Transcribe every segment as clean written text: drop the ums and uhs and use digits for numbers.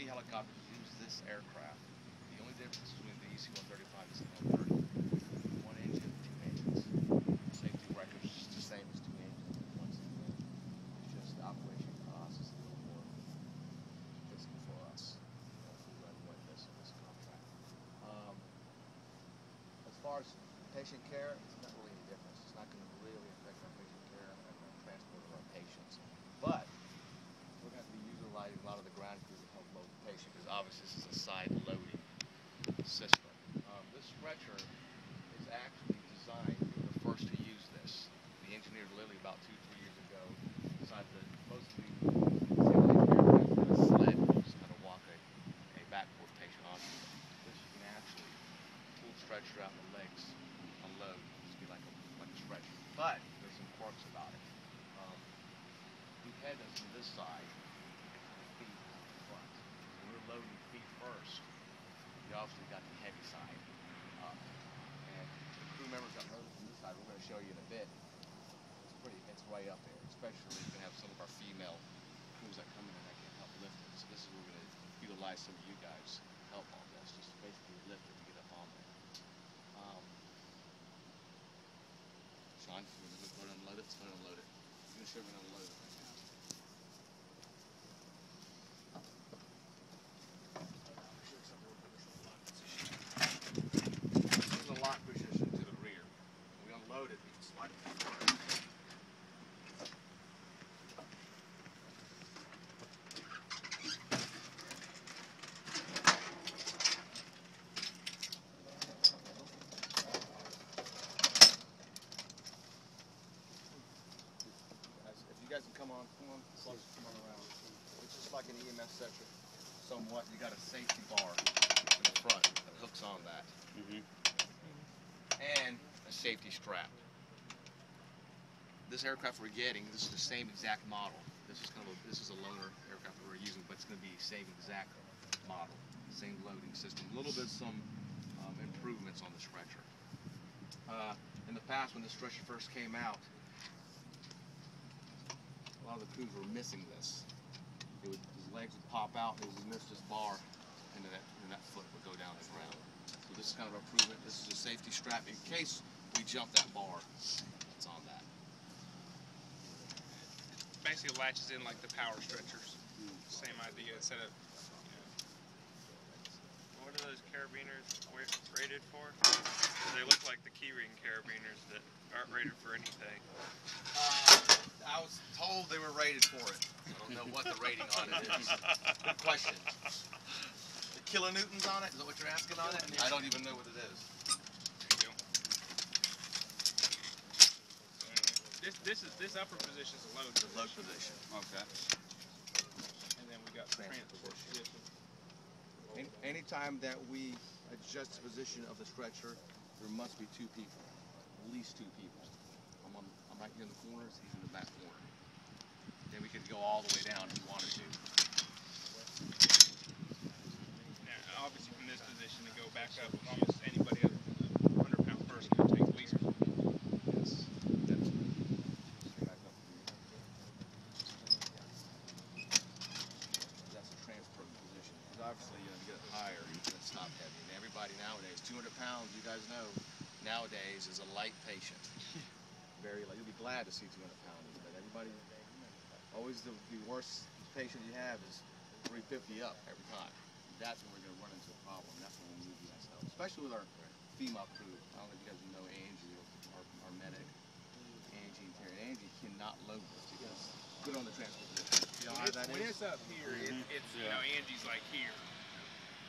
UAV helicopters use this aircraft. The only difference between the EC-135 is the L-30. One engine, two engines. Safety record is just the same as two engines. One engine. It's just the operation cost is a little more fiscal for us. If we run with this contract. As far as patient care, it's not really any difference. It's not going to really affect our patient care and the transport of our patients. But we're going to be utilizing a lot of the ground crew to help load the patient because obviously this is a side loading system. This stretcher is actually designed, we were the first to use this. The engineers literally about 2-3 years ago decided that mostly a sled just kind of walk a backboard patient onto it. This you can actually pull the stretcher out the legs, unload, just be like a stretcher. But there's some quirks about it. The head is on this side, feet is on the front. So we're loading feet first. You obviously got the heavy side up. And the crew members got loaded from this side. We're going to show you in a bit. It's way up there. Especially you can have some of our female crews that come in and that can help lift it. So this is where we're going to utilize some of you guys to help on this. Just basically lift it to get up on there. Sean, you want to go and unload it? Let's go and unload it. I'm going to show you we're going to unload it right now. This is a lock position to the rear. When we unload it, we can slide it forward. You guys can come on around. It's just like an EMS section, somewhat. You got a safety bar in the front that hooks on that, and a safety strap. This aircraft we're getting, this is the same exact model. This is a loaner aircraft that we're using, but it's going to be the same exact model, same loading system. A little bit some improvements on the stretcher. In the past, when the stretcher first came out, a lot of the crews were missing this. His legs would pop out, and he would miss this bar, and then that foot would go down the ground. So this is kind of an improvement. This is a safety strap in case we jump that bar. It's on that. It basically latches in like the power stretchers. Same idea. Instead of what are those carabiners rated for? They look like the keyring carabiners that aren't rated for anything. I was told they were rated for it. I don't know what the rating on it is. Good question. The kilonewtons on it? Is that what you're asking on it? I don't even know what it is. This upper position is a load position. Load position. Okay. And then we got transport position. Anytime that we adjust the position of the stretcher, there must be two people, at least two people. I'm right here in the corners, he's in the back corner. Then we could go all the way down if we wanted to. Now, obviously from this position to go back up, almost anybody up to the 100-pound person could take at least. Yes. That's a transfer position. Because obviously, you get it higher, it's not heavy. And everybody nowadays, 200 pounds, you guys know, nowadays is a light patient. Very light. You'll be glad to see 200 pounders, but everybody, always the worst patient you have is 350 up every time. That's when we're going to run into a problem. That's when we move you guys out. Especially with our female crew. I don't know if you guys know Angie, our medic, Angie and Terry. Angie cannot load this because put on the transport position. You know how that When is? it's up here, it's you know, Angie's like here.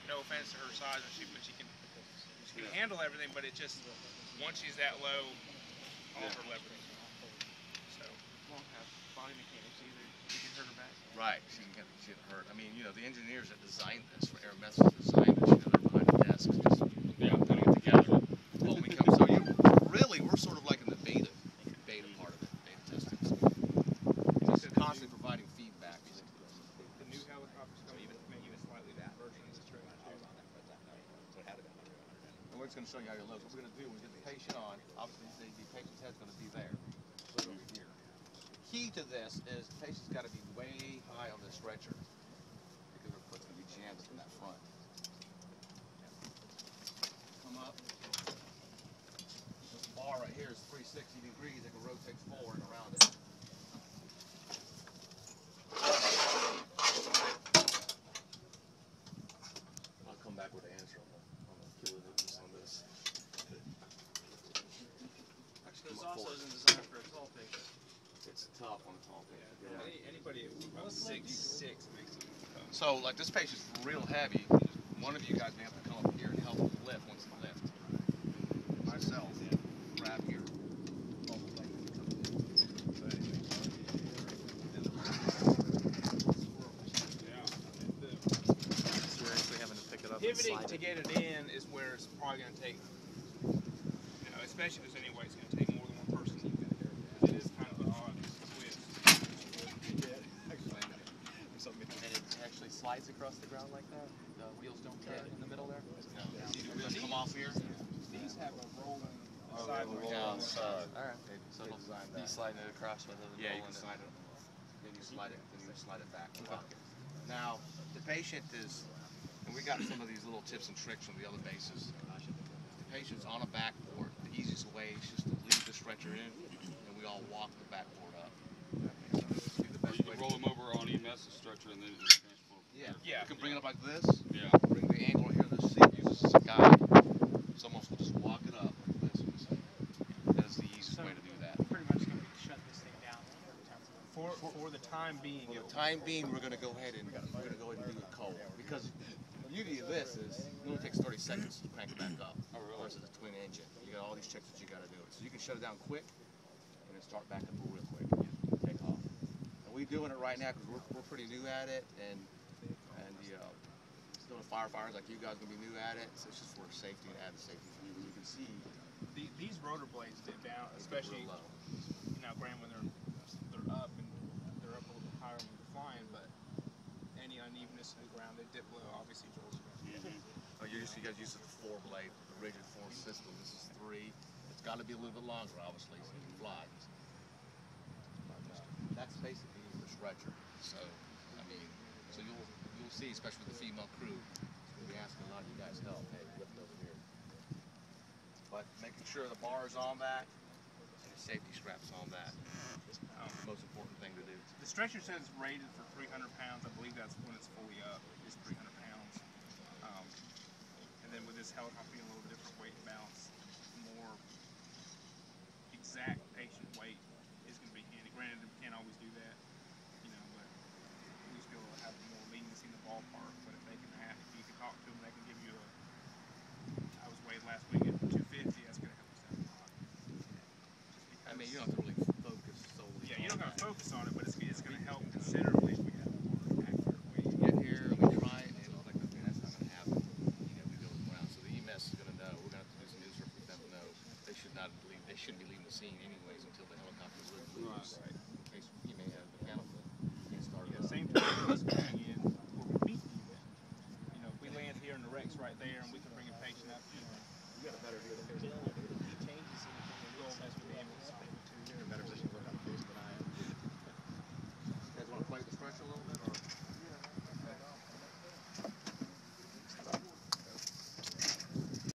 No offense to her size, but she can handle everything. But it just once she's that low, all her leverage. So won't have body mechanics either. She can hurt her back. Right, she can get hurt. I mean, you know, the engineers that designed this, for Air Message designed this, you know, they're behind the desk, just putting it together. Well, we come, so we're sort of like in the beta part of it, beta testing. Just constantly providing feedback. The new helicopters come even slightly that version of the stretcher too. And we're just going to show you how you load. What we're going to do when we get the patient on, obviously the patient's head's going to be there, right over here. The key to this is the patient's got to be way high on the stretcher because our foot's going to be jammed 360 degrees, it can rotate forward and around it. I'll come back with an answer on the kilograms on this. Actually, this also isn't designed for a tall patient. It's tough on a tall patient. Yeah. Anybody about 6'6" makes it tough. So, like, this patient's real heavy. One of you guys may have to come up here and help him lift once he lifts. Myself, grab here. Pivoting to get it in is where it's probably going to take, especially if there's any way it's going to take more than one person. It is kind of an odd twist. And it actually slides across the ground like that? The wheels don't turn in the middle there? No. See the wheels come off here? These have a rolling side. Yeah, on the side. Alright. So it'll be sliding it across with it. Yeah, you can slide it. Then you slide it, back and lock it. Now, the patient is, and we got some of these little tips and tricks from the other bases. The patient's on a backboard. The easiest way is just to leave the stretcher in, and we all walk the backboard up. You can roll them over on EMS stretcher and then just transport. Yeah. Yeah. You can bring it up like this. Yeah. Bring the angle here of the seat. Use this as a guide. Someone will just walk it up like this. That is the easiest way to do that. Pretty much going to shut this thing down for the time being. For the time being, we're going to go ahead and do a cold, because the beauty of this is it only takes 30 seconds to crank it back up. Versus a twin engine. You got all these checks that you got to do it. So you can shut it down quick and then start back up real quick. Take off. And we're doing it right now because we're pretty new at it, and still the firefighters like you guys are going to be new at it. So it's just for safety and added safety. You can see these rotor blades dip down, especially low. Graham, when they're up and they're up a little bit higher when they're flying, but any unevenness in the ground, they dip low. Obviously, Joel's. Oh, you guys use the 4-blade, the rigid 4 system. This is 3. It's got to be a little bit longer, obviously, so you can fly. That's basically the stretcher. So, I mean, so you'll see, especially with the female crew, we'll be asking a lot of you guys help. Hey, lift over here. But making sure the bar is on that and the safety straps on that. The most important thing to do. The stretcher says rated for 300 pounds. I believe that's when it's fully up. It's 300 pounds. And then with this helicopter being a little different weight balance, more exact patient weight is going to be handy. Granted, we can't always do that, but at least be able to have more leniency in the ballpark. But if you can talk to them, they can give you I was weighed last week at 250. That's going to help us out a lot. I mean, you don't have to really focus solely. Yeah, you don't got to focus on it, but it's going to help considerably if we have a more accurate weight. Get here, we try it, and all that good thing, that's not going to happen. We go around. So the EMS is going to know. We're going to have to do some news for them to know they shouldn't be leaving the scene anyways until the helicopter is loose. Right. In case you may have the mechanical get started. Yeah, same time as us coming in, where we meet the event. If we land here and the wreck's right there and we can bring a patient up, You got a better view of the